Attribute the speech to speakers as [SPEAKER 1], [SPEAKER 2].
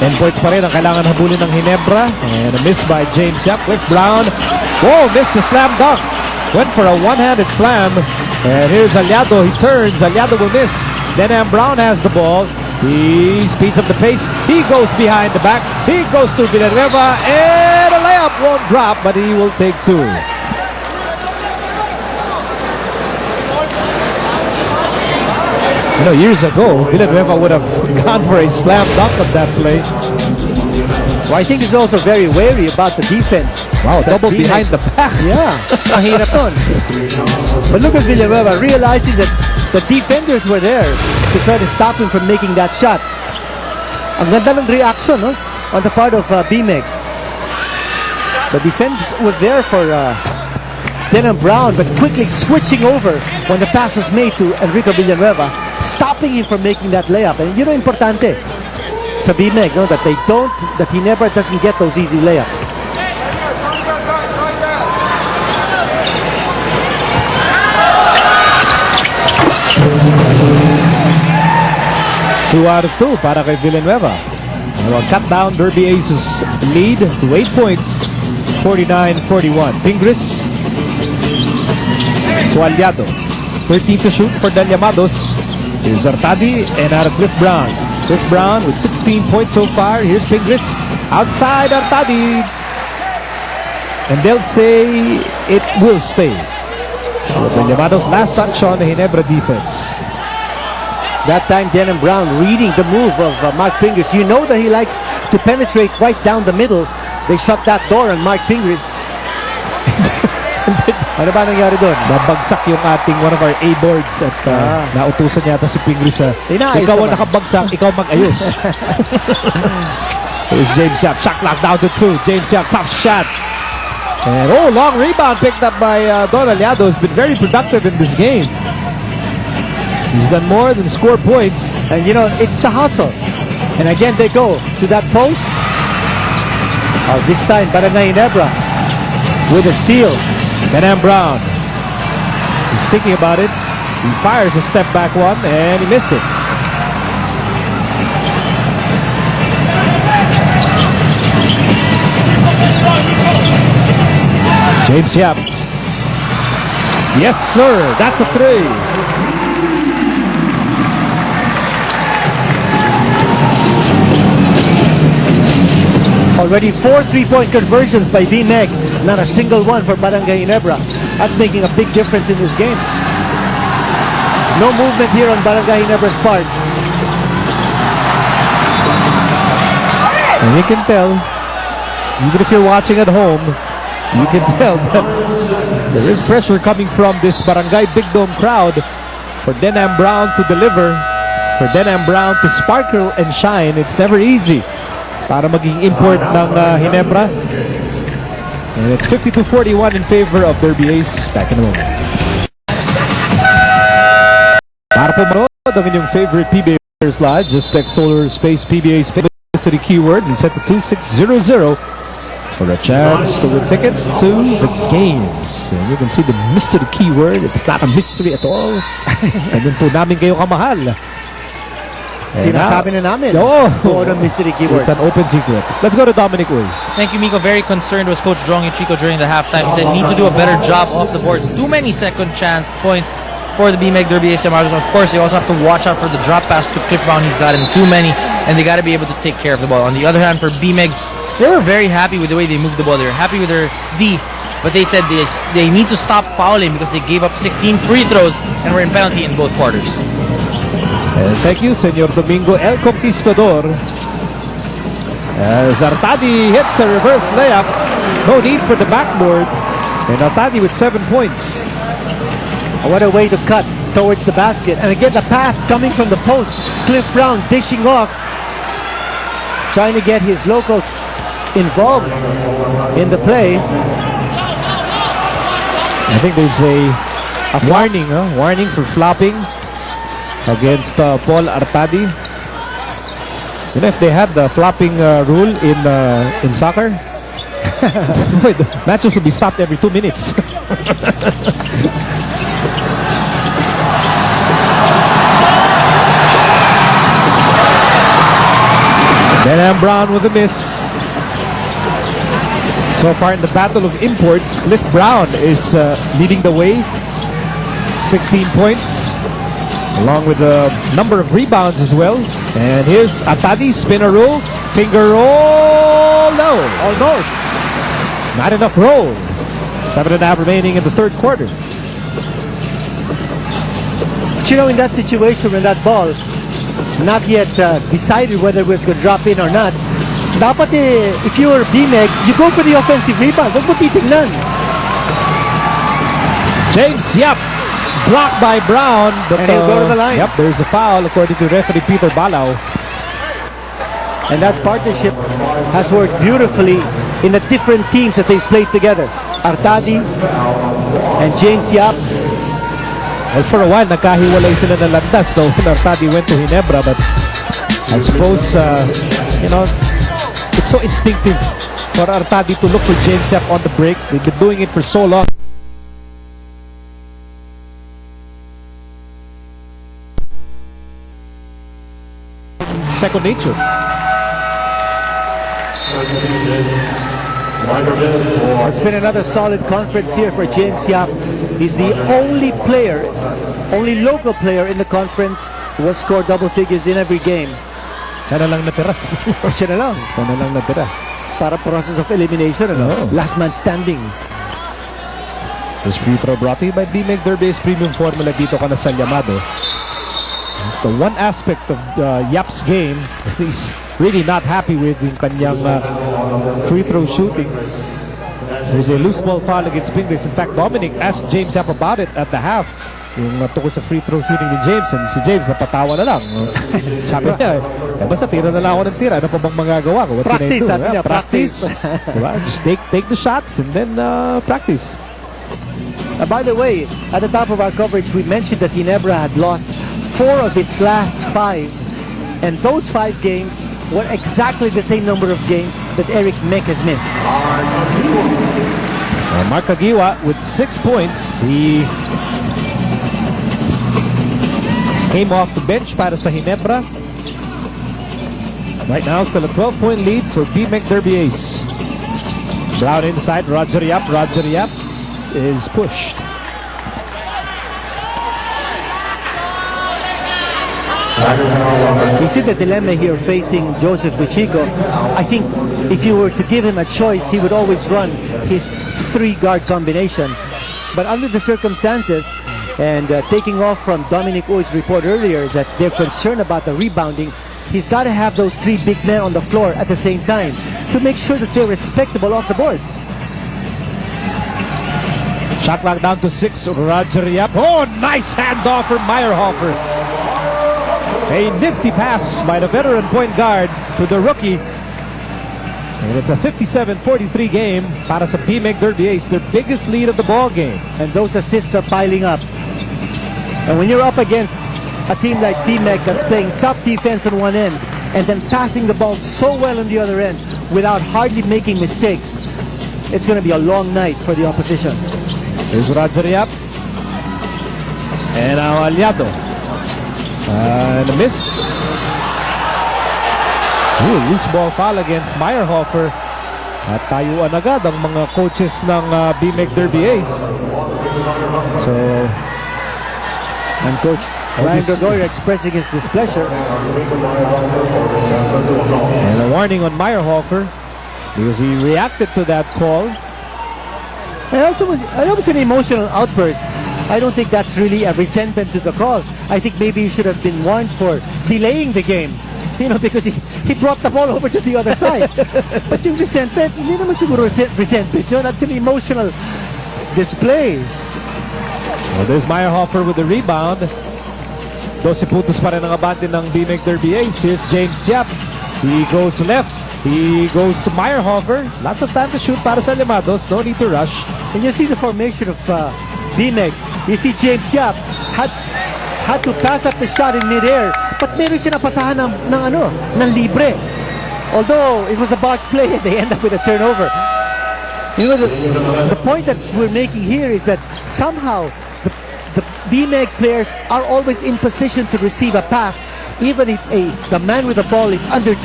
[SPEAKER 1] 10 points pa rin ang kailangan habulin ng Ginebra. And a miss by James Yap. Cliff Brown. Whoa, missed the slam dunk. Went for a one-handed slam. And here's Aliado. He turns. Aliado will miss. Denham Brown has the ball. He speeds up the pace. He goes behind the back. He goes to Villanueva. And a layup won't drop, but he will take two. You know, years ago, Villanueva would have gone for a slam dunk of that play.
[SPEAKER 2] Well, I think he's also very wary about the defense.
[SPEAKER 1] Wow, double
[SPEAKER 2] BMEG.
[SPEAKER 1] behind the back.
[SPEAKER 2] Yeah, mahirap nun. But look at Villanueva realizing that the defenders were there to try to stop him from making that shot. Ang ganda ng reaction, no? On the part of BMEG. The defense was there for Denham Brown, but quickly switching over when the pass was made to Enrico Villanueva, stopping him from making that layup. And you know, importante sa BMEG, no? That he never doesn't get those easy layups.
[SPEAKER 1] Two out of two para kay Villanueva. Will cut down Derby Aces lead to 8 points, 49-41. Pingris to Aliado. 13 to shoot for Del Llamados. Here's Artadi and out of Cliff Brown. Cliff Brown with 16 points so far. Here's Pingris outside Artadi. And they'll say it will stay. Del Llamados last touch on the Ginebra defense.
[SPEAKER 2] That time, Denham Brown reading the move of Mark Pingris. You know that he likes to penetrate right down the middle. They shut that door on Mark Pingris. Ano ba nangyari doon?
[SPEAKER 1] Nabagsak yung ating one of our A-boards at nautusan yata si Pingris.
[SPEAKER 2] Inaayos
[SPEAKER 1] Ikaw ang
[SPEAKER 2] naman.
[SPEAKER 1] nakabagsak, ikaw mag-ayos. Here's James Yap. Shot clock down to 2. James Yap, tough shot. And long rebound picked up by Don Aliado. Has been very productive in this game. He's done more than score points.
[SPEAKER 2] And you know, it's the hustle. And again, they go to that post. Oh, this time, Barangay Ginebra with a steal.
[SPEAKER 1] Denham Brown. He's thinking about it. He fires a step back one and he missed it. James Yap. Yes, sir. That's a three.
[SPEAKER 2] Already 4 3-point conversions by BMEG. Not a single one for Barangay Ginebra. That's making a big difference in this game. No movement here on Barangay Ginebra's part.
[SPEAKER 1] And you can tell, even if you're watching at home, you can tell that there is pressure coming from this Barangay Big Dome crowd for Denham Brown to deliver, for Denham Brown to sparkle and shine. It's never easy para maging import ng Ginebra. And it's 52-41 in favor of Derby Ace. Back in a moment. Para po manood ang inyong favorite PBA Players Live, just text Solar Space PBA Publicity keyword and set to 2600 for a chance to win tickets to the games. And you can see the mystery keyword. It's not a mystery at all. And yun po namin kayo kamahal.
[SPEAKER 2] Sinasabi na namin.
[SPEAKER 1] Oo.
[SPEAKER 2] Kung anong mystery keyword.
[SPEAKER 1] It's an open secret. Let's go to Dominic Uy.
[SPEAKER 3] Thank you, Miko. Very concerned was Coach Jong Chico during the halftime. He said need to do a better job off the boards. Too many second chance points for the BMEG Derby Ace Llamados. Of course, they also have to watch out for the drop pass to Cliff Brown. He's gotten too many, and they got to be able to take care of the ball. On the other hand, for BMEG, they were very happy with the way they moved the ball. They were happy with their D, but they said they need to stop fouling because they gave up 16 free throws and were in penalty in both quarters.
[SPEAKER 1] And thank you, Senor Domingo El Conquistador. As Artadi hits a reverse layup. No need for the backboard. And Artadi with 7 points.
[SPEAKER 2] What a way to cut towards the basket. And again, the pass coming from the post. Cliff Brown dishing off. Trying to get his locals involved in the play.
[SPEAKER 1] I think there's a warning, warning for flopping against Paul Artadi. You know, if they had the flopping rule in soccer, the matches would be stopped every 2 minutes. Denham Brown with a miss. So far in the battle of imports, Cliff Brown is leading the way. 16 points, along with a number of rebounds as well. And here's Atadi, spinner roll, finger roll, no, almost. Not enough roll. 7.5 remaining in the third quarter.
[SPEAKER 2] But you know, in that situation, when that ball not yet decided whether it was going to drop in or not, dapat if you were BMEG, you go for the offensive rebound. Huwag mo titignan.
[SPEAKER 1] James Yap, blocked by Brown. But,
[SPEAKER 2] And he'll go to the line.
[SPEAKER 1] Yep, there's a foul according to referee Peter Balao.
[SPEAKER 2] And that partnership has worked beautifully in the different teams that they've played together. Artadi and James Yap.
[SPEAKER 1] Well, for a while, nagkahiwalay sila ng landas, no? When Artadi went to Ginebra, but I suppose, you know, it's so instinctive for Artadi to look for James Yap on the break. They've been doing it for so long. Second nature.
[SPEAKER 2] It's been another solid conference here for James Yap. He's the only player, only local player in the conference who has scored double figures in every game.
[SPEAKER 1] Siya na lang natira.
[SPEAKER 2] Siya na lang.
[SPEAKER 1] Siya na lang natira.
[SPEAKER 2] Para process of elimination, ano?
[SPEAKER 1] Oo.
[SPEAKER 2] Last man standing.
[SPEAKER 1] This free throw brought to you by BMEG Derbies Premium Formula dito ka na sa Llamado. It's the one aspect of Yap's game that he's really not happy with yung kanyang free throw shooting. There's a loose ball foul against Pingles. In fact, Dominic asked James Yap about it at the half. Yung tungkol sa free throw shooting ni James, and si James napatawa na lang. Sabi niya, basta tira na lang ako ng tira. Ano pa bang magagawa ko? What
[SPEAKER 2] Practice,
[SPEAKER 1] can I do?
[SPEAKER 2] sabi niya, practice.
[SPEAKER 1] Diba? Just take the shots and then practice.
[SPEAKER 2] By the way, at the top of our coverage, we mentioned that Ginebra had lost 4 of its last 5. And those 5 games were exactly the same number of games that Eric Mek has missed.
[SPEAKER 1] Mark Agiwa with 6 points. He came off the bench para sa Ginebra. Right now, still a 12-point lead for BMEG Derby Ace. Brown inside, Roger Yap. Roger Yap is pushed.
[SPEAKER 2] You see the dilemma here facing Joseph Wichico. I think if you were to give him a choice, he would always run his 3-guard combination. But under the circumstances, and taking off from Dominic U's report earlier that they're concerned about the rebounding, he's got to have those 3 big men on the floor at the same time to make sure that they're respectable off the boards.
[SPEAKER 1] Shot clock down to 6. Roger Yap. Oh, nice handoff for Meyerhofer. A nifty pass by the veteran point guard to the rookie. And it's a 57-43 game para sa BMEG Derby Ace, their biggest lead of the ball game.
[SPEAKER 2] And those assists are piling up. And when you're up against a team like BMEG that's playing top defense on one end and then passing the ball so well on the other end without hardly making mistakes, it's going to be a long night for the opposition.
[SPEAKER 1] There's Roger Yap. And now Aliado. And a miss. Ooh, loose ball foul against Meyerhofer. At tayuan agad ang mga coaches ng BMEG Derby Ace. So,
[SPEAKER 2] And Coach Ryan Gregorio expressing his displeasure.
[SPEAKER 1] and a warning on Meyerhofer because he reacted to that call.
[SPEAKER 2] I know it's an emotional outburst. I don't think that's really a resentment to the call. I think maybe he should have been warned for delaying the game. You know, because he brought the ball over to the other side. But yung resentment, hindi naman siguro resentment yun. That's an emotional display.
[SPEAKER 1] Well, there's Meyerhofer with the rebound. 12 puntos pa rin ang abante ng BMEG Derby Ace. Here's James Yap. He goes left. He goes to Meyerhofer. Lots of time to shoot para sa Limados. No need to rush.
[SPEAKER 2] And you see the formation of BMEG. You see James Yap had to pass up the shot in midair, but meron siya napasahan ng libre. Although it was a botched play and they end up with a turnover. You know, the point that we're making here is that somehow the BMEG players are always in position to receive a pass, even if the man with the ball is under